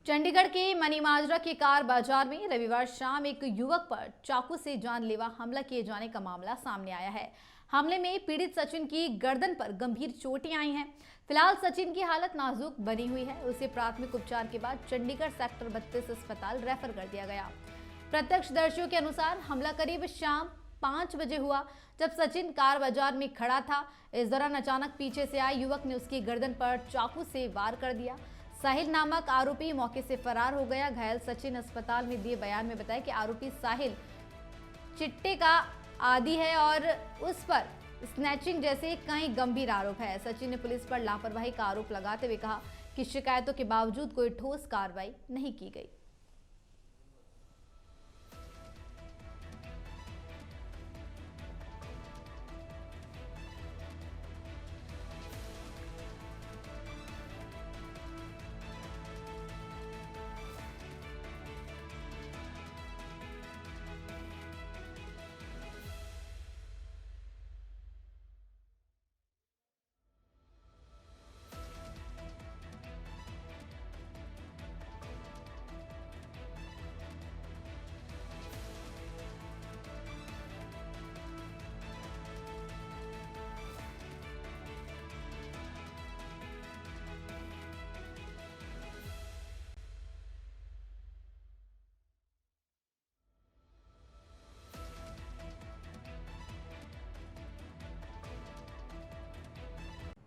चंडीगढ़ के मनीमाजरा के कार बाजार में रविवार शाम एक युवक पर चाकू से जानलेवा हमला किए जाने का मामला सामने आया है। हमले में पीड़ित सचिन की गर्दन पर गंभीर चोटें आई हैं। फिलहाल सचिन की हालत नाजुक बनी हुई है। उसे प्राथमिक उपचार के बाद चंडीगढ़ सेक्टर 32 अस्पताल रेफर कर दिया गया। प्रत्यक्षदर्शियों के अनुसार हमला करीब शाम 5 बजे हुआ, जब सचिन कार बाजार में खड़ा था। इस दौरान अचानक पीछे से आए युवक ने उसकी गर्दन पर चाकू से वार कर दिया। साहिल नामक आरोपी मौके से फरार हो गया। घायल सचिन अस्पताल में दिए बयान में बताया कि आरोपी साहिल चिट्टे का आदी है और उस पर स्नैचिंग जैसे कई गंभीर आरोप है। सचिन ने पुलिस पर लापरवाही का आरोप लगाते हुए कहा कि शिकायतों के बावजूद कोई ठोस कार्रवाई नहीं की गई।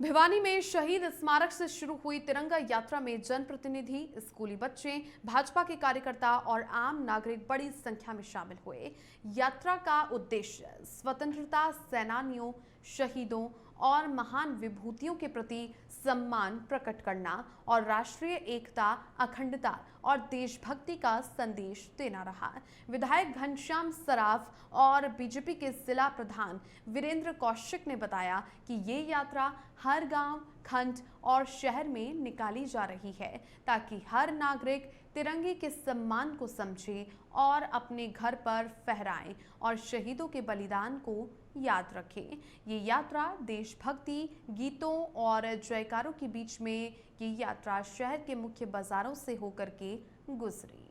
भिवानी में शहीद स्मारक से शुरू हुई तिरंगा यात्रा में जनप्रतिनिधि, स्कूली बच्चे, भाजपा के कार्यकर्ता और आम नागरिक बड़ी संख्या में शामिल हुए। यात्रा का उद्देश्य स्वतंत्रता सेनानियों, शहीदों और महान विभूतियों के प्रति सम्मान प्रकट करना और राष्ट्रीय एकता, अखंडता और देशभक्ति का संदेश देना रहा। विधायक घनश्याम सराफ और बीजेपी के जिला प्रधान वीरेंद्र कौशिक ने बताया कि ये यात्रा हर गांव, खंड और शहर में निकाली जा रही है ताकि हर नागरिक तिरंगे के सम्मान को समझे और अपने घर पर फहराए और शहीदों के बलिदान को याद रखें। ये यात्रा देशभक्ति गीतों और जयकारों के बीच में ये यात्रा शहर के मुख्य बाजारों से होकर के गुजरी।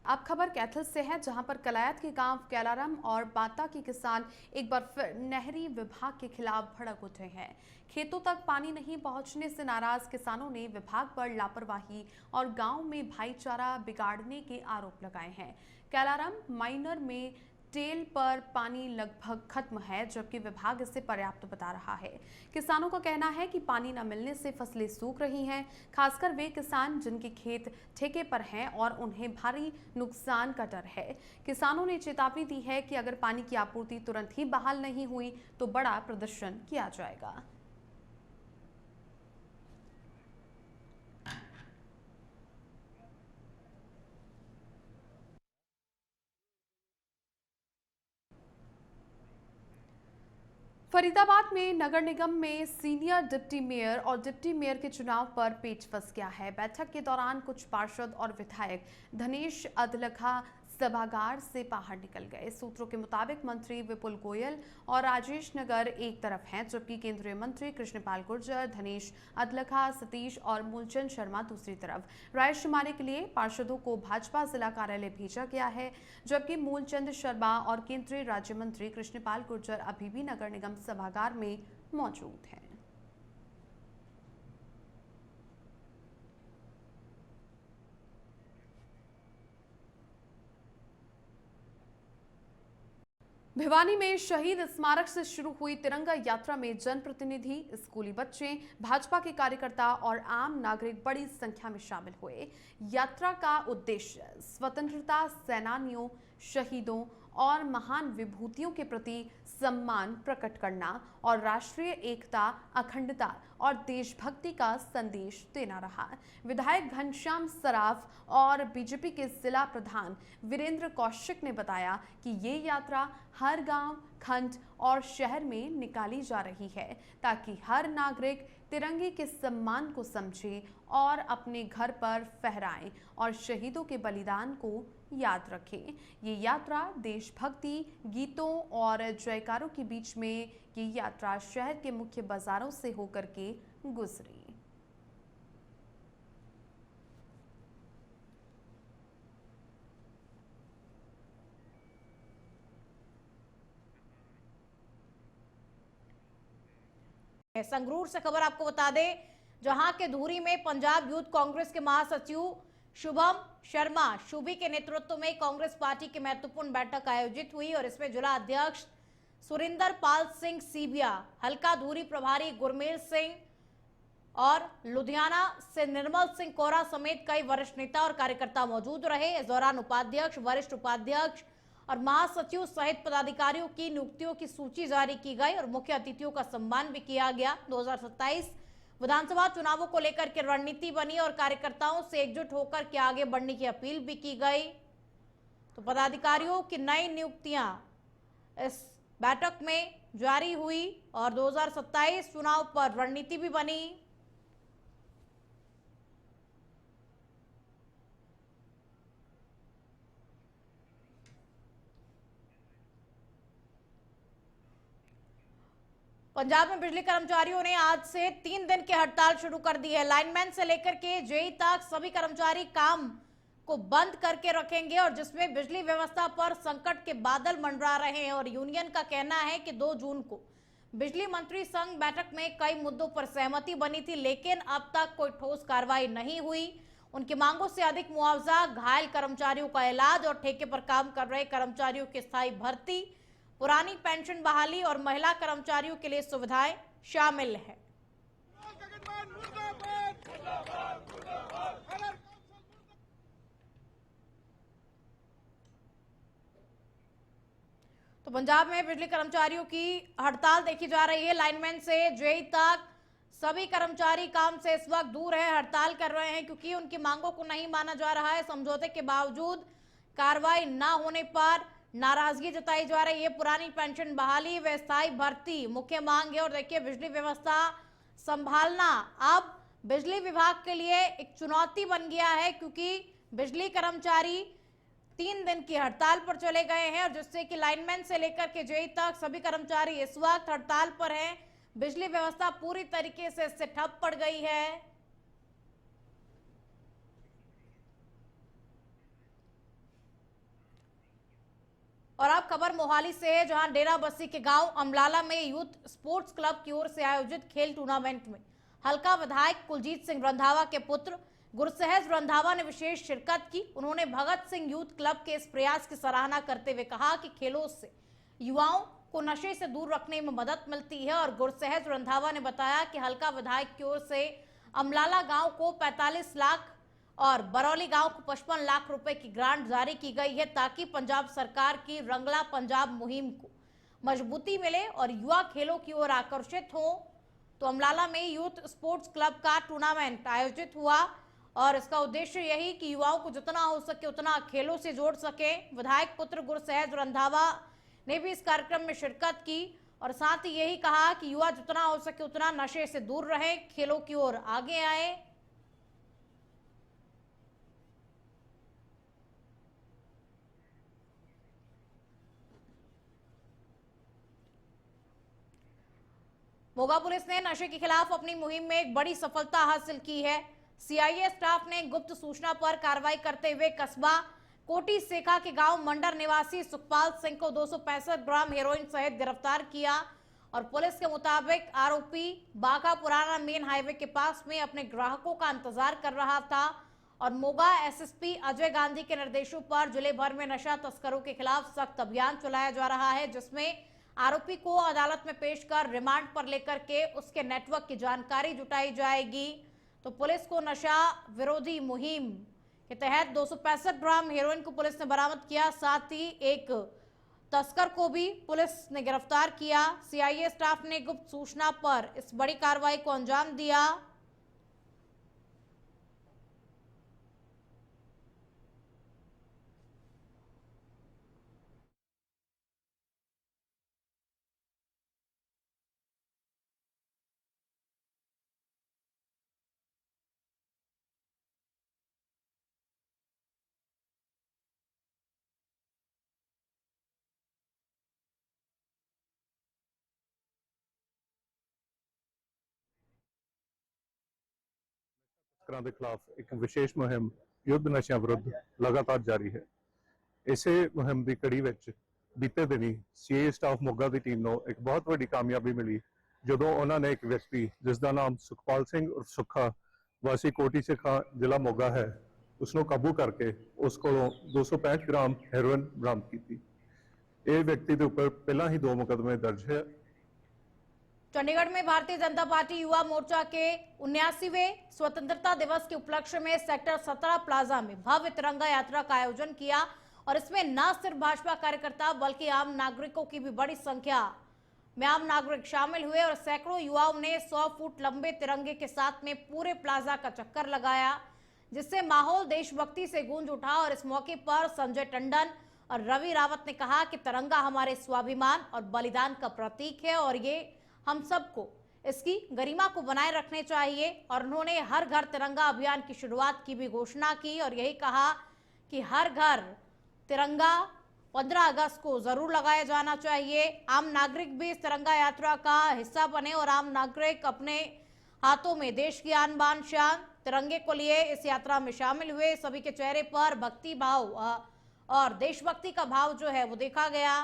अब खबर कैथल से है, जहां पर कलायत के गांव कैलारम और बाता के किसान एक बार फिर नहरी विभाग के खिलाफ भड़क उठे हैं। खेतों तक पानी नहीं पहुंचने से नाराज किसानों ने विभाग पर लापरवाही और गांव में भाईचारा बिगाड़ने के आरोप लगाए हैं। कैलारम माइनर में टेल पर पानी लगभग खत्म है, जबकि विभाग इसे पर्याप्त बता रहा है। किसानों का कहना है कि पानी न मिलने से फसलें सूख रही हैं, खासकर वे किसान जिनके खेत ठेके पर हैं और उन्हें भारी नुकसान का डर है। किसानों ने चेतावनी दी है कि अगर पानी की आपूर्ति तुरंत ही बहाल नहीं हुई तो बड़ा प्रदर्शन किया जाएगा। फरीदाबाद में नगर निगम में सीनियर डिप्टी मेयर और डिप्टी मेयर के चुनाव पर पेच फंस गया है। बैठक के दौरान कुछ पार्षद और विधायक धनेश अदलखा सभागार से बाहर निकल गए। सूत्रों के मुताबिक मंत्री विपुल गोयल और राजेश नगर एक तरफ हैं, जबकि केंद्रीय मंत्री कृष्णपाल गुर्जर, धनेश अदलखा, सतीश और मूलचंद शर्मा दूसरी तरफ। रायशुमारी के लिए पार्षदों को भाजपा जिला कार्यालय भेजा गया है, जबकि मूलचंद शर्मा और केंद्रीय राज्य मंत्री कृष्णपाल गुर्जर अभी भी नगर निगम सभागार में मौजूद हैं। भिवानी में शहीद स्मारक से शुरू हुई तिरंगा यात्रा में जनप्रतिनिधि, स्कूली बच्चे, भाजपा के कार्यकर्ता और आम नागरिक बड़ी संख्या में शामिल हुए। यात्रा का उद्देश्य स्वतंत्रता सेनानियों, शहीदों और महान विभूतियों के प्रति सम्मान प्रकट करना और राष्ट्रीय एकता, अखंडता और देशभक्ति का संदेश देना रहा। विधायक घनश्याम सराफ और बीजेपी के जिला प्रधान वीरेंद्र कौशिक ने बताया कि ये यात्रा हर गांव, खंड और शहर में निकाली जा रही है ताकि हर नागरिक तिरंगे के सम्मान को समझे और अपने घर पर फहराए और शहीदों के बलिदान को याद रखें। ये यात्रा देशभक्ति गीतों और जयकारों के बीच में ये यात्रा शहर के मुख्य बाजारों से होकर के गुजरी। संगरूर से खबर आपको बता दें, जहां के धूरी में पंजाब यूथ कांग्रेस के महासचिव शुभम शर्मा शुभी के नेतृत्व में कांग्रेस पार्टी की महत्वपूर्ण बैठक आयोजित हुई और इसमें जिला अध्यक्ष सुरिंदर पाल सिंह सीबिया, हल्का धूरी प्रभारी गुरमेल सिंह और लुधियाना से निर्मल सिंह कोरा समेत कई वरिष्ठ नेता और कार्यकर्ता मौजूद रहे। इस दौरान उपाध्यक्ष, वरिष्ठ उपाध्यक्ष और महासचिव सहित पदाधिकारियों की नियुक्तियों की सूची जारी की गई और मुख्य अतिथियों का सम्मान भी किया गया। 2027 विधानसभा चुनावों को लेकर के रणनीति बनी और कार्यकर्ताओं से एकजुट होकर के आगे बढ़ने की अपील भी की गई। तो पदाधिकारियों की नई नियुक्तियां इस बैठक में जारी हुई और 2027 चुनाव पर रणनीति भी बनी। पंजाब में बिजली कर्मचारियों ने आज से 3 दिन की हड़ताल शुरू कर दी है। लाइनमैन से लेकर के जेई तक सभी कर्मचारी काम को बंद करके रखेंगे और जिसमें बिजली व्यवस्था पर संकट के बादल मंडरा रहे हैं और यूनियन का कहना है कि 2 जून को बिजली मंत्री संघ बैठक में कई मुद्दों पर सहमति बनी थी, लेकिन अब तक कोई ठोस कार्रवाई नहीं हुई। उनकी मांगों से अधिक मुआवजा, घायल कर्मचारियों का इलाज और ठेके पर काम कर रहे कर्मचारियों की स्थायी भर्ती, पुरानी पेंशन बहाली और महिला कर्मचारियों के लिए सुविधाएं शामिल है। तो पंजाब में बिजली कर्मचारियों की हड़ताल देखी जा रही है। लाइनमैन से जेई तक सभी कर्मचारी काम से इस वक्त दूर है, हड़ताल कर रहे हैं क्योंकि उनकी मांगों को नहीं माना जा रहा है। समझौते के बावजूद कार्रवाई न होने पर नाराजगी जताई जा रही है। पुरानी पेंशन बहाली व स्थायी भर्ती मुख्य मांग है और देखिए बिजली व्यवस्था संभालना अब बिजली विभाग के लिए एक चुनौती बन गया है क्योंकि बिजली कर्मचारी 3 दिन की हड़ताल पर चले गए हैं और जिससे कि लाइनमैन से लेकर के जेई तक सभी कर्मचारी इस वक्त हड़ताल पर हैं। बिजली व्यवस्था पूरी तरीके से इससे ठप पड़ गई है। और अब खबर मोहाली से है, जहां डेरा बस्सी के गांव अमलाला में यूथ स्पोर्ट्स क्लब की ओर से आयोजित खेल टूर्नामेंट में हल्का विधायक कुलजीत सिंह रंधावा के पुत्र गुरसहज रंधावा ने विशेष शिरकत की। उन्होंने भगत सिंह यूथ क्लब के इस प्रयास की सराहना करते हुए कहा कि खेलों से युवाओं को नशे से दूर रखने में मदद मिलती है और गुरसहज रंधावा ने बताया कि हल्का विधायक की ओर से अमलाला गांव को 45 लाख और बरौली गांव को 55 लाख रुपए की ग्रांट जारी की गई है ताकि पंजाब सरकार की रंगला पंजाब मुहिम को मजबूती मिले और युवा खेलों की ओर आकर्षित हो। तो अमलाला में यूथ स्पोर्ट्स क्लब का टूर्नामेंट आयोजित हुआ और इसका उद्देश्य यही कि युवाओं को जितना हो सके उतना खेलों से जोड़ सके। विधायक पुत्र गुरसहज रंधावा ने भी इस कार्यक्रम में शिरकत की और साथ ही यही कहा कि युवा जितना हो सके उतना नशे से दूर रहे, खेलों की ओर आगे आए। मोगा पुलिस ने नशे के खिलाफ अपनी मुहिम में एक बड़ी सफलता हासिल की है। सीआईए स्टाफ ने गुप्त सूचना पर कार्रवाई करते हुए कस्बा कोटी सेखा के गांव मंडर निवासी सुखपाल सिंह को 265 ग्राम हेरोइन सहित गिरफ्तार किया और पुलिस के मुताबिक आरोपी बाघा पुराना मेन हाईवे के पास में अपने ग्राहकों का इंतजार कर रहा था और मोगा एसएसपी अजय गांधी के निर्देशों पर जिले भर में नशा तस्करों के खिलाफ सख्त अभियान चलाया जा रहा है, जिसमें आरोपी को अदालत में पेश कर रिमांड पर लेकर के उसके नेटवर्क की जानकारी जुटाई जाएगी। तो पुलिस को नशा विरोधी मुहिम के तहत 265 ग्राम हेरोइन को पुलिस ने बरामद किया, साथ ही एक तस्कर को भी पुलिस ने गिरफ्तार किया। सीआईए स्टाफ ने गुप्त सूचना पर इस बड़ी कार्रवाई को अंजाम दिया। ਤਸਕਰਾਂ ਦੇ ਖਿਲਾਫ ਇੱਕ ਵਿਸ਼ੇਸ਼ ਮੁਹਿੰਮ ਯੁੱਧ ਨਸ਼ਿਆਂ ਵਿਰੁੱਧ ਲਗਾਤਾਰ ਜਾਰੀ ਹੈ। ਇਸੇ ਮੁਹਿੰਮ ਦੀ ਕੜੀ ਵਿੱਚ ਬੀਤੇ ਦਿਨੀ ਸੀਏ ਸਟਾਫ ਮੋਗਾ ਦੀ ਟੀਮ ਨੂੰ ਇੱਕ ਬਹੁਤ ਵੱਡੀ ਕਾਮਯਾਬੀ ਮਿਲੀ ਜਦੋਂ ਉਹਨਾਂ ਨੇ ਇੱਕ ਵਿਅਕਤੀ ਜਿਸ ਦਾ ਨਾਮ ਸੁਖਪਾਲ ਸਿੰਘ ਉਰਫ ਸੁੱਖਾ ਵਾਸੀ ਕੋਟੀ ਸਿੱਖਾਂ ਜ਼ਿਲ੍ਹਾ ਮੋਗਾ ਹੈ ਉਸ ਨੂੰ ਕਾਬੂ ਕਰਕੇ ਉਸ ਕੋਲੋਂ 265 ਗ੍ਰਾਮ ਹੈਰੋਇਨ ਬਰਾਮਦ ਕੀਤੀ। ਇਹ ਵਿਅਕਤੀ ਦੇ ਉੱਪਰ ਪਹਿਲਾਂ ਹੀ 2 ਮੁਕੱਦਮੇ दर्ज है। चंडीगढ़ में भारतीय जनता पार्टी युवा मोर्चा के 79वें स्वतंत्रता दिवस के उपलक्ष्य में सेक्टर 17 प्लाजा में भव्य तिरंगा यात्रा का आयोजन किया और इसमें न सिर्फ भाजपा कार्यकर्ता बल्कि आम नागरिकों की भी बड़ी संख्या में आम नागरिक शामिल हुए और सैकड़ों युवाओं ने 100 फुट लंबे तिरंगे के साथ में पूरे प्लाजा का चक्कर लगाया, जिससे माहौल देशभक्ति से गूंज उठा। और इस मौके पर संजय टंडन और रवि रावत ने कहा कि तिरंगा हमारे स्वाभिमान और बलिदान का प्रतीक है और ये हम सबको इसकी गरिमा को बनाए रखने चाहिए। और उन्होंने हर घर तिरंगा अभियान की शुरुआत की भी घोषणा की और यही कहा कि हर घर तिरंगा 15 अगस्त को जरूर लगाया जाना चाहिए। आम नागरिक भी इस तिरंगा यात्रा का हिस्सा बने और आम नागरिक अपने हाथों में देश की आन बान शान तिरंगे को लिए इस यात्रा में शामिल हुए। सभी के चेहरे पर भक्ति भाव और देशभक्ति का भाव जो है वो देखा गया।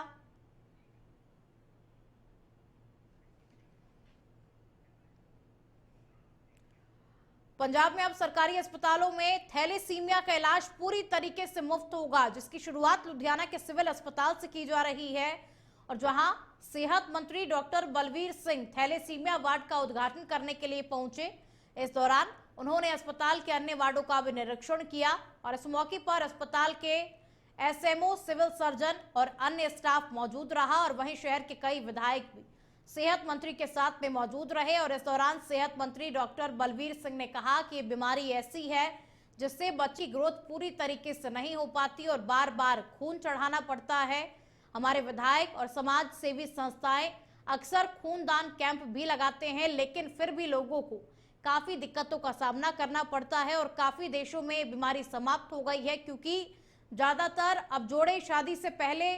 पंजाब में अब सरकारी अस्पतालों में थैलेसीमिया का इलाज पूरी तरीके से मुफ्त होगा, जिसकी शुरुआत लुधियाना के सिविल अस्पताल से की जा रही है और जहां सेहत मंत्री doctor Balbir Singh thalassemia ward का उद्घाटन करने के लिए पहुंचे। इस दौरान उन्होंने अस्पताल के अन्य वार्डों का भी निरीक्षण किया और इस मौके पर अस्पताल के एसएमओ, सिविल सर्जन और अन्य स्टाफ मौजूद रहा और वहीं शहर के कई विधायक भी सेहत मंत्री के साथ में मौजूद रहे। और इस दौरान सेहत मंत्री डॉक्टर बलवीर सिंह ने कहा कि ये बीमारी ऐसी है जिससे बच्ची ग्रोथ पूरी तरीके से नहीं हो पाती और बार बार खून चढ़ाना पड़ता है। हमारे विधायक और समाज सेवी संस्थाएं अक्सर खूनदान कैंप भी लगाते हैं, लेकिन फिर भी लोगों को काफी दिक्कतों का सामना करना पड़ता है और काफी देशों में बीमारी समाप्त हो गई है, क्योंकि ज्यादातर अब जोड़े शादी से पहले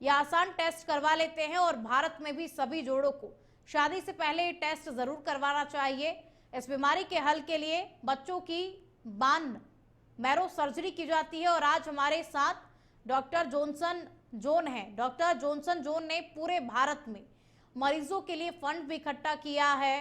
या आसान टेस्ट करवा लेते हैं और भारत में भी सभी जोड़ों को शादी से पहले टेस्ट जरूर करवाना चाहिए। इस बीमारी के हल के लिए बच्चों की बान मैरो सर्जरी की जाती है और आज हमारे साथ डॉक्टर जॉनसन जोन है। डॉक्टर जॉनसन जोन ने पूरे भारत में मरीजों के लिए फंड भी इकट्ठा किया है।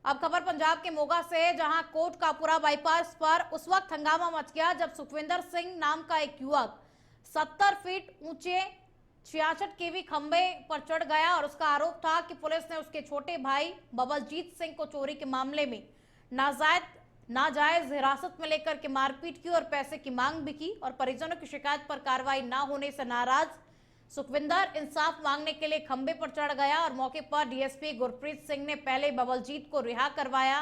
अब खबर पंजाब के मोगा से, जहां कोटकापुरा बाईपास पर उस वक्त हंगामा मच गया जब सुखविंदर सिंह नाम का एक युवक 70 फीट ऊंचे 66 केवी खंबे पर चढ़ गया और उसका आरोप था कि पुलिस ने उसके छोटे भाई बबलजीत सिंह को चोरी के मामले में नाजायज हिरासत में लेकर के मारपीट की और पैसे की मांग भी की। और परिजनों की शिकायत पर कार्रवाई न होने से नाराज सुखविंदर इंसाफ मांगने के लिए खंबे पर चढ़ गया और मौके पर डीएसपी गुरप्रीत सिंह ने पहले बबलजीत को रिहा करवाया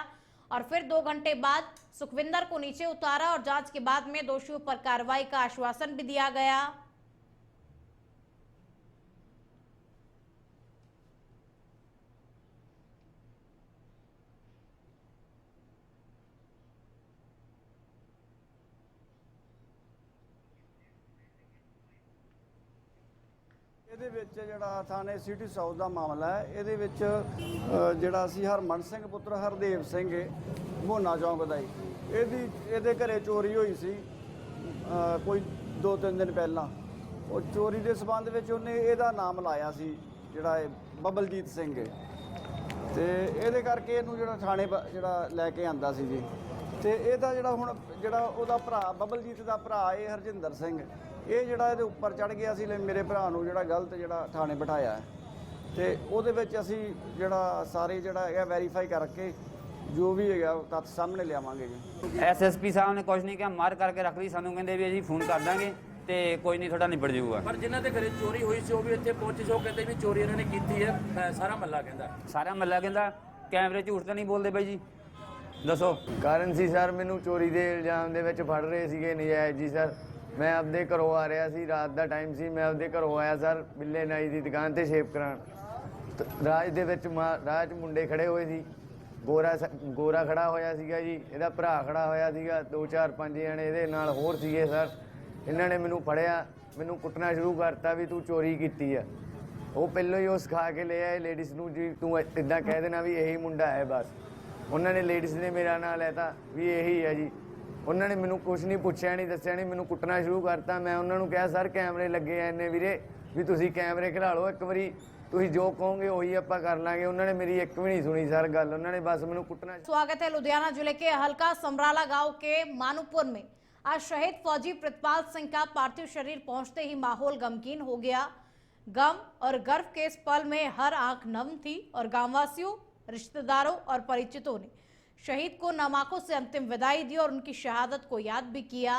और फिर 2 घंटे बाद सुखविंदर को नीचे उतारा और जांच के बाद में दोषियों पर कार्रवाई का आश्वासन भी दिया गया। ਇਹਦੇ ਵਿੱਚ ਜਿਹੜਾ ਥਾਣੇ ਸਿਟੀ ਸਾਊਥ ਦਾ ਮਾਮਲਾ ਹੈ। ਇਹਦੇ ਵਿੱਚ ਜਿਹੜਾ ਅਸੀਂ ਹਰਮਨ ਸਿੰਘ ਪੁੱਤਰ ਹਰਦੇਵ ਸਿੰਘ ਮੋਨਾ ਚੌਂਕ ਦਾ ਇਹਦੇ ਘਰੇ ਚੋਰੀ ਹੋਈ ਸੀ ਕੋਈ 2-3 ਦਿਨ ਪਹਿਲਾਂ। ਉਹ ਚੋਰੀ ਦੇ ਸਬੰਧ ਵਿੱਚ ਉਹਨੇ ਇਹਦਾ ਨਾਮ ਲਾਇਆ ਸੀ ਜਿਹੜਾ ਬਬਲਜੀਤ ਸਿੰਘ ਤੇ ਇਹਦੇ ਕਰਕੇ ਇਹਨੂੰ ਜਿਹੜਾ ਥਾਣੇ ਜਿਹੜਾ ਲੈ ਕੇ ਆਂਦਾ ਸੀ ਜੀ। ਤੇ ਇਹਦਾ ਜਿਹੜਾ ਹੁਣ ਜਿਹੜਾ ਉਹਦਾ ਭਰਾ ਬਬਲਜੀਤ ਦਾ ਭਰਾ ਇਹ ਹਰਜਿੰਦਰ ਸਿੰਘ ਇਹ ਜਿਹੜਾ ਇਹਦੇ ਉੱਪਰ ਚੜ ਗਿਆ ਸੀ ਮੇਰੇ ਭਰਾ ਨੂੰ ਜਿਹੜਾ ਗਲਤ ਜਿਹੜਾ ਥਾਣੇ ਬਿਠਾਇਆ ਤੇ ਉਹਦੇ ਵਿੱਚ ਅਸੀਂ ਜਿਹੜਾ ਸਾਰੇ ਜਿਹੜਾ ਹੈਗਾ ਵੈਰੀਫਾਈ ਕਰਕੇ ਜੋ ਵੀ ਹੈਗਾ ਤੱਥ ਸਾਹਮਣੇ ਲਿਆਵਾਂਗੇ ਜੀ। ਐਸਐਸਪੀ ਸਾਹਿਬ ਨੇ ਕੁਝ ਨਹੀਂ ਕਿਹਾ, ਮਾਰ ਕਰਕੇ ਰੱਖ ਲਈ। ਸਾਨੂੰ ਕਹਿੰਦੇ ਵੀ ਅਸੀਂ ਫੋਨ ਕਰ ਦਾਂਗੇ ਤੇ ਕੋਈ ਨਹੀਂ ਤੁਹਾਡਾ ਨਿਬੜ ਜਾਊਗਾ। ਪਰ ਜਿਨ੍ਹਾਂ ਦੇ ਘਰੇ ਚੋਰੀ ਹੋਈ ਸੀ ਉਹ ਵੀ ਇੱਥੇ ਪਹੁੰਚੇ ਸੀ, ਉਹ ਕਹਿੰਦੇ ਵੀ ਚੋਰੀ ਇਹਨਾਂ ਨੇ ਕੀਤੀ ਹੈ। ਸਾਰਾ ਮੱਲਾ ਕਹਿੰਦਾ ਕੈਮਰੇ ਝੂਠ ਤਾਂ ਨਹੀਂ ਬੋਲਦੇ ਬਾਈ ਜੀ, ਦੱਸੋ। ਕਾਰਨ ਸੀ ਸਰ ਮੈਨੂੰ ਚੋਰੀ ਦੇ ਇਲਜ਼ਾਮ ਦੇ ਵਿੱਚ ਫੜ ਰਹੇ ਸੀਗੇ ਨਜਾਇਜ਼ ਜੀ ਸਰ। ਮੈਂ ਆਪਦੇ ਘਰੋਂ ਆ ਰਿਹਾ ਸੀ, ਰਾਤ ਦਾ ਟਾਈਮ ਸੀ। ਮੈਂ ਆਪਦੇ ਘਰੋਂ ਆਇਆ ਸਰ ਬਿੱਲੇ ਨਾਈ ਦੀ ਦੁਕਾਨ ਤੇ ਸ਼ੇਪ ਕਰਾਉਣ। ਰਾਜ ਦੇ ਵਿੱਚ ਰਾਜ ਮੁੰਡੇ ਖੜੇ ਹੋਏ ਸੀ ਗੋਰਾ ਖੜਾ ਹੋਇਆ ਸੀਗਾ ਜੀ, ਇਹਦਾ ਭਰਾ ਖੜਾ ਹੋਇਆ ਸੀਗਾ, 2-4-5 ਜਣੇ ਇਹਦੇ ਨਾਲ ਹੋਰ ਸੀਗੇ ਸਰ। ਇਹਨਾਂ ਨੇ ਮੈਨੂੰ ਫੜਿਆ, ਮੈਨੂੰ ਕੁੱਟਣਾ ਸ਼ੁਰੂ ਕਰਤਾ ਵੀ ਤੂੰ ਚੋਰੀ ਕੀਤੀ ਆ। ਉਹ ਪਹਿਲਾਂ ਹੀ ਉਹ ਸਿਖਾ ਕੇ ਲੈ ਆਏ ਲੇਡੀਜ਼ ਨੂੰ ਜੀ, ਤੂੰ ਇੱਦਾਂ ਕਹਿ ਦੇਣਾ ਵੀ ਇਹੀ ਮੁੰਡਾ ਹੈ ਬਸ। ਉਹਨਾਂ ਨੇ ਲੇਡੀਜ਼ ਨੇ ਮੇਰਾ ਨਾਂ ਲੈਤਾ ਵੀ ਇਹੀ ਹੈ ਜੀ। ਉਹਨਾਂ ਨੇ ਮੈਨੂੰ ਕੁਝ ਨਹੀਂ ਪੁੱਛਿਆ, ਨਹੀਂ ਦੱਸਿਆ, ਨਹੀਂ, ਮੈਨੂੰ ਕੁੱਟਣਾ ਸ਼ੁਰੂ ਕਰਤਾ। ਮੈਂ ਉਹਨਾਂ ਨੂੰ ਕਿਹਾ ਸਰ ਕੈਮਰੇ ਲੱਗੇ ਆ ਇੰਨੇ ਵੀਰੇ, ਵੀ ਤੁਸੀਂ ਕੈਮਰੇ ਖਿਲਾ ਲਓ ਇੱਕ ਵਾਰੀ, ਤੁਸੀਂ ਜੋ कहोगे वही ਆਪਾਂ कर लांगे। उन्होंने मेरी एक भी नहीं सुनी सर गल, उन्होंने बस मैंने कुटना। स्वागत है लुधियाना जिले के हल्का समराला गांव के मानूपुर में। आज शहीद फौजी प्रितपाल सिंह का पार्थिव शरीर पहुंचते ही माहौल गमगीन हो गया। गम और गर्व के इस पल में हर आंख नम थी और गांववासियों, रिश्तेदारों और परिचितों ने शहीद को नम आंखों से अंतिम विदाई दी और उनकी शहादत को याद भी किया।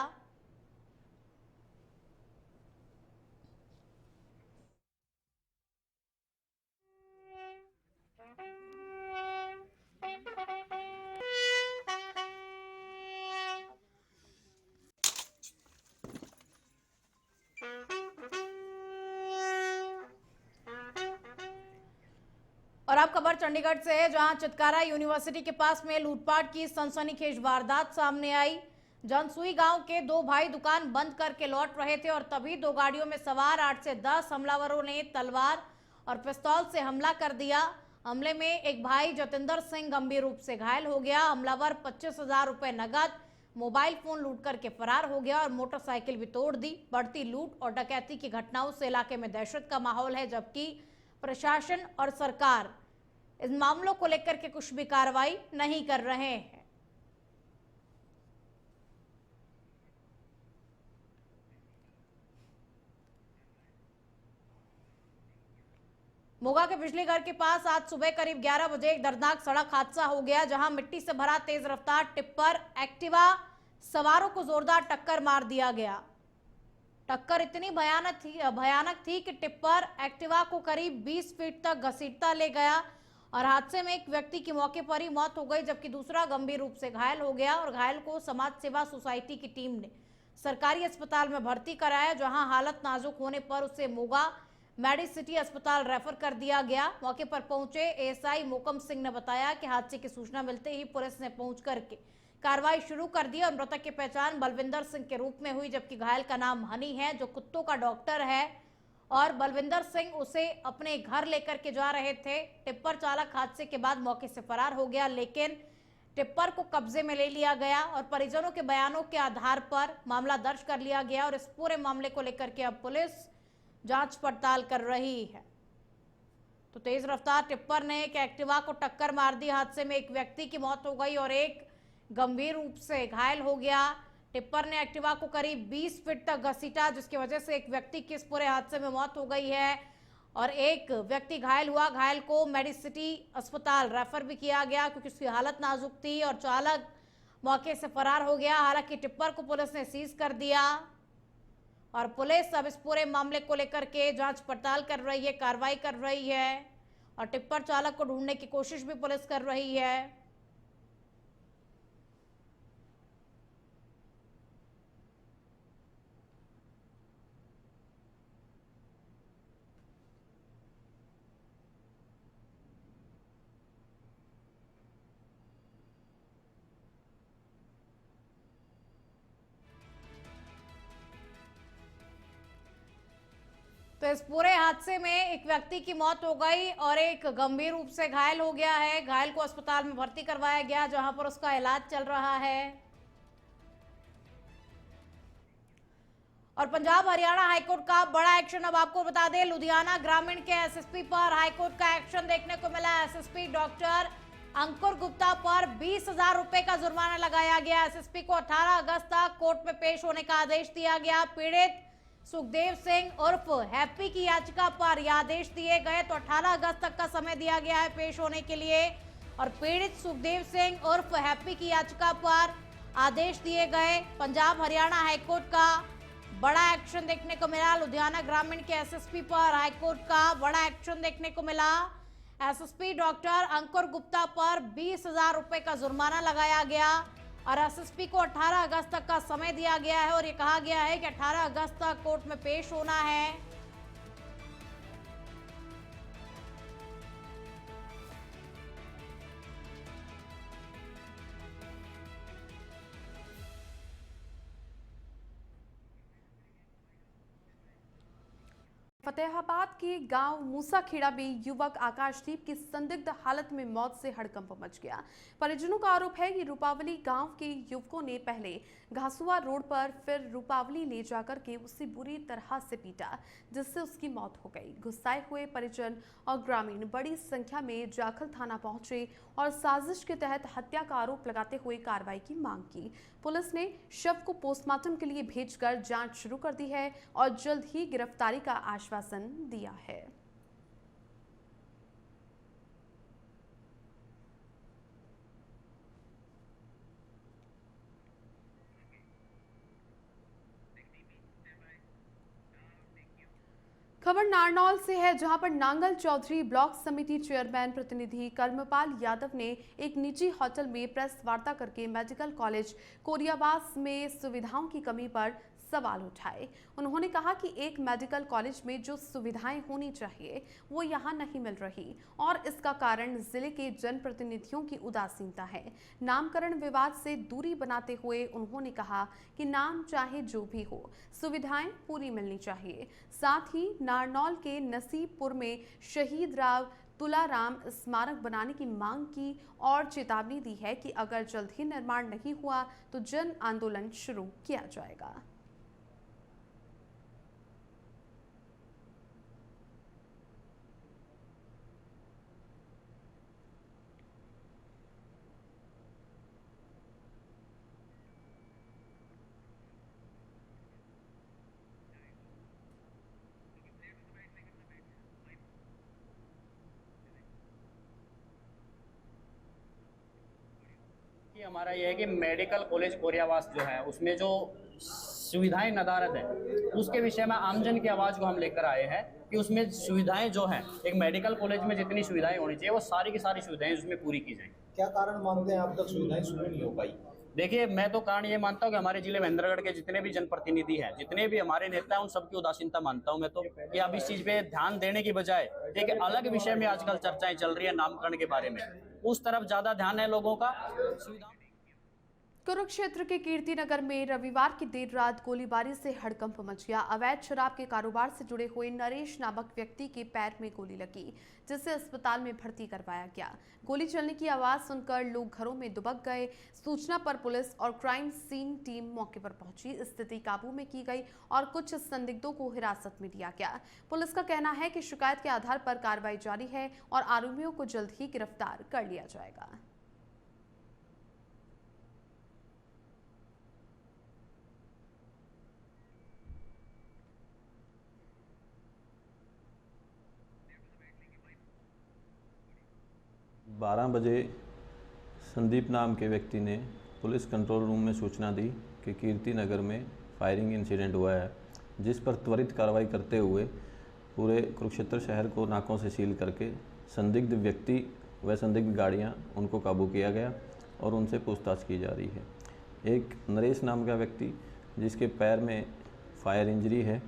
और अब खबर चंडीगढ़ से है, जहां चितकारा यूनिवर्सिटी के पास में लूटपाट की सनसनीखेज वारदात सामने आई। जनसुई गांव के दो भाई दुकान बंद करके लौट रहे थे और तभी दो गाड़ियों में सवार 8 से 10 हमलावरों ने तलवार और पिस्तौल से हमला कर दिया। हमले में एक भाई जतिंदर सिंह गंभीर रूप से घायल हो गया। हमलावर 25,000 रुपए नगद, मोबाइल फोन लूट करके फरार हो गया और मोटरसाइकिल भी तोड़ दी। बढ़ती लूट और डकैती की घटनाओं से इलाके में दहशत का माहौल है, जबकि प्रशासन और सरकार इस मामलों को लेकर के कुछ भी कार्रवाई नहीं कर रहे हैं। मोगा के बिजली घर के पास आज सुबह करीब 11 बजे एक दर्दनाक सड़क हादसा हो गया, जहां मिट्टी से भरा तेज रफ्तार टिप्पर एक्टिवा सवारों को जोरदार टक्कर मार दिया गया। टक्कर इतनी भयानक थी कि टिप्पर एक्टिवा को करीब 20 फीट तक घसीटता ले गया और हादसे में एक व्यक्ति की मौके पर ही मौत हो गई, जबकि दूसरा गंभीर रूप से घायल हो गया और घायल को समाज सेवा सोसाइटी की टीम ने सरकारी अस्पताल में भर्ती कराया, जहां हालत नाजुक होने पर उसे मोगा मेडिसिटी अस्पताल रेफर कर दिया गया। मौके पर पहुंचे एएसआई मोकम सिंह ने बताया कि हादसे की सूचना मिलते ही पुलिस ने पहुंच करके कार्रवाई शुरू कर दी और मृतक की पहचान बलविंदर सिंह के रूप में हुई, जबकि घायल का नाम हनी है, जो कुत्तों का डॉक्टर है और बलविंदर सिंह उसे अपने घर लेकर के जा रहे थे। टिप्पर चालक हादसे के बाद मौके से फरार हो गया, लेकिन टिप्पर को कब्जे में ले लिया गया और परिजनों के बयानों के आधार पर मामला दर्ज कर लिया गया और इस पूरे मामले को लेकर के अब पुलिस जांच पड़ताल कर रही है। तो तेज रफ्तार टिप्पर ने एक एक्टिवा को टक्कर मार दी। हादसे में एक व्यक्ति की मौत हो गई और एक गंभीर रूप से घायल हो गया। टिप्पर ने एक्टिवा को करीब 20 फीट तक घसीटा, जिसकी वजह से एक व्यक्ति की इस पूरे हादसे में मौत हो गई है और एक व्यक्ति घायल हुआ। घायल को मेडिसिटी अस्पताल रेफर भी किया गया क्योंकि उसकी हालत नाजुक थी और चालक मौके से फरार हो गया। हालांकि टिप्पर को पुलिस ने सीज कर दिया और पुलिस अब इस पूरे मामले को लेकर के जांच पड़ताल कर रही है, कार्रवाई कर रही है और टिप्पर चालक को ढूंढने की कोशिश भी पुलिस कर रही है। तो इस पूरे हादसे में एक व्यक्ति की मौत हो गई और एक गंभीर रूप से घायल हो गया है। घायल को अस्पताल में भर्ती करवाया गया, जहां पर उसका इलाज चल रहा है। और पंजाब हरियाणा हाईकोर्ट का बड़ा एक्शन अब आपको बता दें, लुधियाना ग्रामीण के एसएसपी पर हाईकोर्ट का एक्शन देखने को मिला। एसएसपी डॉक्टर अंकुर गुप्ता पर 20,000 रुपए का जुर्माना लगाया गया। एसएसपी को 18 अगस्त तक कोर्ट में पेश होने का आदेश दिया गया। पीड़ित सुखदेव सिंह उर्फ हैप्पी की याचिका पर यह आदेश दिए गए, तो 18 अगस्त तक का समय दिया गया है पेश होने के लिए और पीड़ित सुखदेव सिंह उर्फ हैप्पी की याचिका पर आदेश दिए गए। पंजाब हरियाणा हाईकोर्ट का बड़ा एक्शन देखने को मिला। लुधियाना ग्रामीण के एसएसपी पर हाईकोर्ट का बड़ा एक्शन देखने को मिला। एसएसपी डॉक्टर अंकुर गुप्ता पर 20,000 रुपए का जुर्माना लगाया गया और एसएसपी को 18 अगस्त तक का समय दिया गया है और ये कहा गया है कि 18 अगस्त तक कोर्ट में पेश होना है। फतेहाबाद के गांव मूसाखेड़ा में युवक आकाशदीप की संदिग्ध हालत में मौत से हड़कंप मच गया। परिजनों का आरोप है कि रूपावली गांव के युवकों ने पहले घासुआ रोड पर फिर रूपावली ले जाकर के उसे बुरी तरह से पीटा, जिससे उसकी मौत हो गई। गुस्साए हुए परिजन और ग्रामीण बड़ी संख्या में जाखल थाना पहुंचे और साजिश के तहत हत्या का आरोप लगाते हुए कार्रवाई की मांग की। पुलिस ने शव को पोस्टमार्टम के लिए भेजकर जांच शुरू कर दी है और जल्द ही गिरफ्तारी का आश्वासन दिया है। खबर नारनौल से है, जहां पर नांगल चौधरी ब्लॉक समिति चेयरमैन प्रतिनिधि कर्मपाल यादव ने एक निजी होटल में प्रेस वार्ता करके मेडिकल कॉलेज कोरियावास में सुविधाओं की कमी पर सवाल उठाए। उन्होंने कहा कि एक मेडिकल कॉलेज में जो सुविधाएं होनी चाहिए वो यहां नहीं मिल रही और इसका कारण जिले के जनप्रतिनिधियों की उदासीनता है। नामकरण विवाद से दूरी बनाते हुए उन्होंने कहा कि नाम चाहे जो भी हो, सुविधाएं पूरी मिलनी चाहिए। साथ ही नारनौल के नसीबपुर में शहीद राव तुलाराम स्मारक बनाने की मांग की और चेतावनी दी है कि अगर जल्द ही निर्माण नहीं हुआ तो जन आंदोलन शुरू किया जाएगा। कि हमारा ये है कि मेडिकल कॉलेज कोरियावास जो है उसमें जो सुविधाएं नदारद है, उसके विषय में आमजन की आवाज़ को हम लेकर आए हैं कि उसमें सुविधाएं जो हैं, एक मेडिकल कॉलेज में जितनी सुविधाएं होनी चाहिए वो सारी की सारी सुविधाएं उसमें पूरी की जाएं। क्या कारण मानते हैं आप तक सुविधाएं शुरू नहीं हो पाई? देखिए, मैं तो कारण ये मानता हूँ कि हमारे जिले महेंद्रगढ़ के जितने भी जनप्रतिनिधि हैं, जितने भी हमारे नेता हैं, उन सबकी उदासीनता मानता हूँ मैं तो, कि अब इस चीज़ पे ध्यान देने की बजाय एक अलग विषय में आजकल चर्चाएं चल रही है नामकरण के बारे में, उस तरफ ज़्यादा ध्यान है लोगों का। कुरुक्षेत्र के कीर्तिनगर में रविवार की देर रात गोलीबारी से हड़कंप मच गया। अवैध शराब के कारोबार से जुड़े हुए नरेश नामक व्यक्ति के पैर में गोली लगी, जिसे अस्पताल में भर्ती करवाया गया। गोली चलने की आवाज सुनकर लोग घरों में दुबक गए। सूचना पर पुलिस और क्राइम सीन टीम मौके पर पहुंची, स्थिति काबू में की गई और कुछ संदिग्धों को हिरासत में लिया गया। पुलिस का कहना है कि शिकायत के आधार पर कार्रवाई जारी है और आरोपियों को जल्द ही गिरफ्तार कर लिया जाएगा। बारह बजे संदीप नाम के व्यक्ति ने पुलिस कंट्रोल रूम में सूचना दी कि कीर्ति नगर में फायरिंग इंसिडेंट हुआ है, जिस पर त्वरित कार्रवाई करते हुए पूरे कुरुक्षेत्र शहर को नाकों से सील करके संदिग्ध व्यक्ति व संदिग्ध गाड़ियां उनको काबू किया गया और उनसे पूछताछ की जा रही है। एक नरेश नाम का व्यक्ति जिसके पैर में फायर इंजरी है,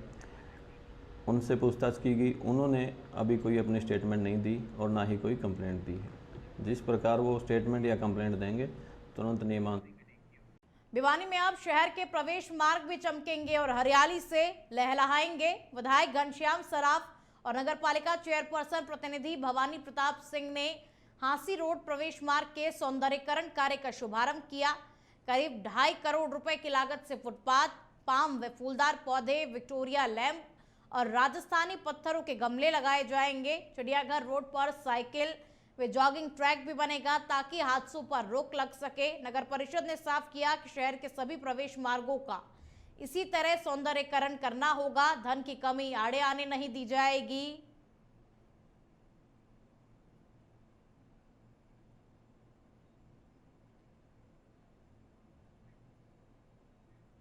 उनसे पूछताछ की गई। उन्होंने अभी कोई अपनी स्टेटमेंट नहीं दी और ना ही कोई कंप्लेंट दी है। जिस प्रकार वो स्टेटमेंट या कंप्लेंट देंगे तुरंत नियमानुसार। भिवानी में अब शहर के प्रवेश मार्ग भी चमकेंगे और हरियाली से लहलहाएंगे। विधायक घनश्याम सराफ और नगरपालिका चेयरपर्सन प्रतिनिधि भवानी प्रताप सिंह ने हांसी रोड प्रवेश मार्ग के सौंदर्यीकरण कार्य का शुभारंभ किया। करीब 2.5 करोड़ रुपए की लागत से फुटपाथ, पाम व फूलदार पौधे, विक्टोरिया लैंप और राजस्थानी पत्थरों के गमले लगाए जाएंगे। चिड़ियाघर रोड पर साइकिल व जॉगिंग ट्रैक भी बनेगा ताकि हादसों पर रोक लग सके। नगर परिषद ने साफ किया कि शहर के सभी प्रवेश मार्गों का इसी तरह सौंदर्यीकरण करना होगा। धन की कमी आड़े आने नहीं दी जाएगी।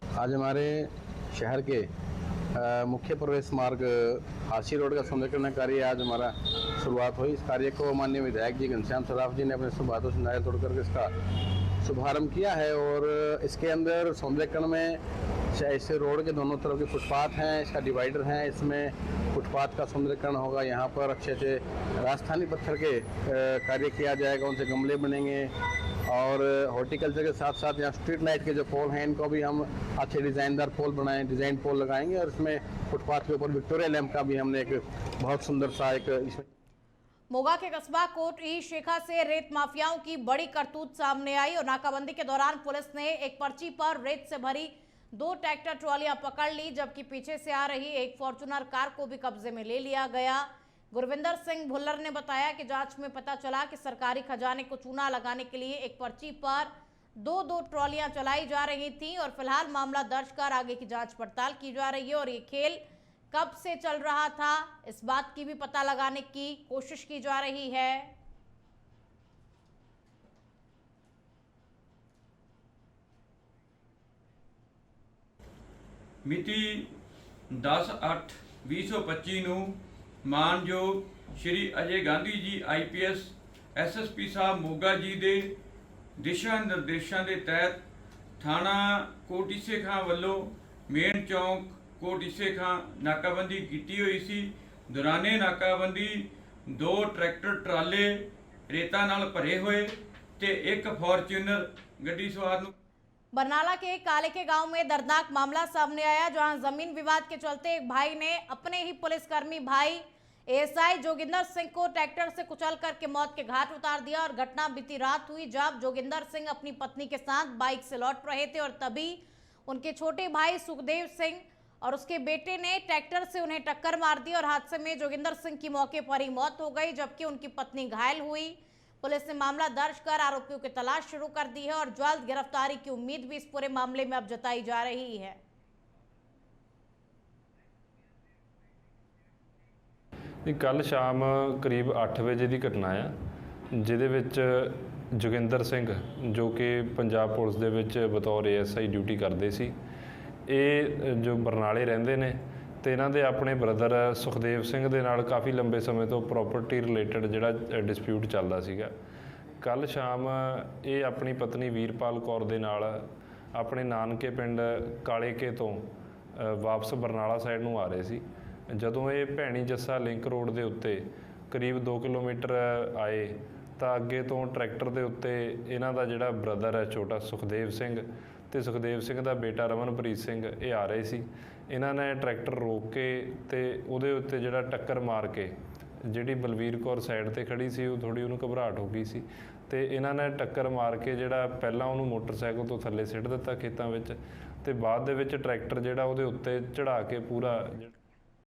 आज हमारे शहर के मुख्य प्रवेश मार्ग हांसी रोड का सौंदर्यीकरण कार्य आज हमारा शुरुआत हुई। इस कार्य को माननीय विधायक जी घनश्याम सराफ जी ने अपने शुभ हाथों से नारियल तोड़कर के इसका शुभारंभ किया है और इसके अंदर सौंदर्यीकरण में ऐसे रोड के दोनों तरफ के फुटपाथ हैं, इसका डिवाइडर है, इसमें फुटपाथ का सौंदर्यीकरण होगा। यहाँ पर अच्छे अच्छे राजस्थानी पत्थर के कार्य किया जाएगा, उनसे गमले बनेंगे और हॉर्टिकल्चर के साथ साथ यहाँ स्ट्रीट लाइट के जो पोल हैं इनको भी हम अच्छे डिज़ाइनदार पोल बनाएं, डिज़ाइन पोल लगाएंगे। और इसमें फुटपाथ के ऊपर विक्टोरिया लैंप का भी हमने एक बहुत सुंदर सा एक इसमें। मोगा के कस्बा कोट ई शेखा से रेत माफियाओं की बड़ी करतूत सामने आई और नाकाबंदी के दौरान पुलिस ने एक पर्ची पर रेत से भरी 2 ट्रैक्टर ट्रॉलियां पकड़ ली, जबकि पीछे से आ रही एक फॉर्च्यूनर कार को भी कब्जे में ले लिया गया। गुरविंदर सिंह भुल्लर ने बताया कि जांच में पता चला कि सरकारी खजाने को चूना लगाने के लिए एक पर्ची पर 2 ट्रॉलियां चलाई जा रही थीं और फिलहाल मामला दर्ज कर आगे की जांच पड़ताल की जा रही है। और ये खेल कब से चल रहा था, इस बात की भी पता लगाने की कोशिश की जा रही है। ਮਿਤੀ 10/8/2025 ਨੂੰ ਮਾਨਯੋਗ ਸ਼੍ਰੀ ਅਜੇ ਗਾਂਧੀ ਜੀ IPS SSP ਸਾਹਿਬ ਮੋਗਾ ਜੀ ਦੇ ਦਿਸ਼ਾ ਨਿਰਦੇਸ਼ਾਂ ਦੇ ਤਹਿਤ ਥਾਣਾ ਕੋਟੀਸੇ ਖਾਂ ਵੱਲੋਂ ਮੇਨ ਚੌਂਕ ਕੋਟੀਸੇ ਖਾਂ ਨਾਕਾਬੰਦੀ ਕੀਤੀ ਹੋਈ ਸੀ। ਦੌਰਾਨੇ ਨਾਕਾਬੰਦੀ 2 ਟਰੈਕਟਰ ਟਰਾਲੇ ਰੇਤਾ ਨਾਲ ਭਰੇ ਹੋਏ ਤੇ ਇੱਕ ਫॉर्च्यूनर ਗੱਡੀ ਸਵਾਰ ਨੂੰ। बरनाला के काले के गांव में दर्दनाक मामला सामने आया, जहां जमीन विवाद के चलते एक भाई ने अपने ही पुलिसकर्मी भाई ASI जोगिंदर सिंह को ट्रैक्टर से कुचल करके मौत के घाट उतार दिया। और घटना बीती रात हुई जब जोगिंदर सिंह अपनी पत्नी के साथ बाइक से लौट रहे थे और तभी उनके छोटे भाई सुखदेव सिंह और उसके बेटे ने ट्रैक्टर से उन्हें टक्कर मार दी और हादसे में जोगिंदर सिंह की मौके पर ही मौत हो गई, जबकि उनकी पत्नी घायल हुई। पुलिस ने मामला दर्ज कर आरोपियों की तलाश शुरू कर दी है और जल्द गिरफ्तारी की उम्मीद भी इस पूरे मामले में अब जताई जा रही है। कल शाम करीब 8 ਵਜੇ ਦੀ ਘਟਨਾ ਆ, ਜਿਹਦੇ ਵਿੱਚ ਜੋਗਿੰਦਰ ਸਿੰਘ ਜੋ ਕਿ ਪੰਜਾਬ ਪੁਲਿਸ ਦੇ ਵਿੱਚ ਬਤੌਰ ASI ਡਿਊਟੀ ਕਰਦੇ ਸੀ, ਇਹ ਜੋ ਬਰਨਾਲੇ ਰਹਿੰਦੇ ਨੇ ਤੇ ਇਹਨਾਂ ਦੇ ਆਪਣੇ ਬ੍ਰਦਰ ਸੁਖਦੇਵ ਸਿੰਘ ਦੇ ਨਾਲ ਕਾਫੀ ਲੰਬੇ ਸਮੇਂ ਤੋਂ ਪ੍ਰੋਪਰਟੀ ਰਿਲੇਟਡ ਜਿਹੜਾ ਡਿਸਪਿਊਟ ਚੱਲਦਾ ਸੀਗਾ। ਕੱਲ ਸ਼ਾਮ ਇਹ ਆਪਣੀ ਪਤਨੀ ਵੀਰਪਾਲ ਕੌਰ ਦੇ ਨਾਲ ਆਪਣੇ ਨਾਨਕੇ ਪਿੰਡ ਕਾਲੇਕੇ ਤੋਂ ਵਾਪਸ ਬਰਨਾਲਾ ਸਾਈਡ ਨੂੰ ਆ ਰਹੇ ਸੀ। ਜਦੋਂ ਇਹ ਭੈਣੀ ਜੱਸਾ ਲਿੰਕ ਰੋਡ ਦੇ ਉੱਤੇ ਕਰੀਬ 2 ਕਿਲੋਮੀਟਰ ਆਏ ਤਾਂ ਅੱਗੇ ਤੋਂ ਟਰੈਕਟਰ ਦੇ ਉੱਤੇ ਇਹਨਾਂ ਦਾ ਜਿਹੜਾ ਬ੍ਰਦਰ ਹੈ ਛੋਟਾ ਸੁਖਦੇਵ ਸਿੰਘ ਤੇ ਸੁਖਦੇਵ ਸਿੰਘ ਦਾ ਬੇਟਾ ਰਮਨਪ੍ਰੀਤ ਸਿੰਘ ਇਹ ਆ ਰਹੇ ਸੀ। ਇਹਨਾਂ ਨੇ ਟਰੈਕਟਰ ਰੋਕ ਕੇ ਤੇ ਉਹਦੇ ਉੱਤੇ ਜਿਹੜਾ ਟੱਕਰ ਮਾਰ ਕੇ ਜਿਹੜੀ ਬਲਵੀਰ ਕੌਰ ਸਾਈਡ ਤੇ ਖੜੀ ਸੀ ਉਹ ਥੋੜੀ ਉਹਨੂੰ ਘਬਰਾਹਟ ਹੋ ਗਈ ਸੀ ਤੇ ਇਹਨਾਂ ਨੇ ਟੱਕਰ ਮਾਰ ਕੇ ਜਿਹੜਾ ਪਹਿਲਾਂ ਉਹਨੂੰ ਮੋਟਰਸਾਈਕਲ ਤੋਂ ਥੱਲੇ ਸਿੱਟ ਦਿੱਤਾ ਖੇਤਾਂ ਵਿੱਚ ਤੇ ਬਾਅਦ ਦੇ ਵਿੱਚ ਟਰੈਕਟਰ ਜਿਹੜਾ ਉਹਦੇ ਉੱਤੇ ਚੜਾ ਕੇ ਪੂਰਾ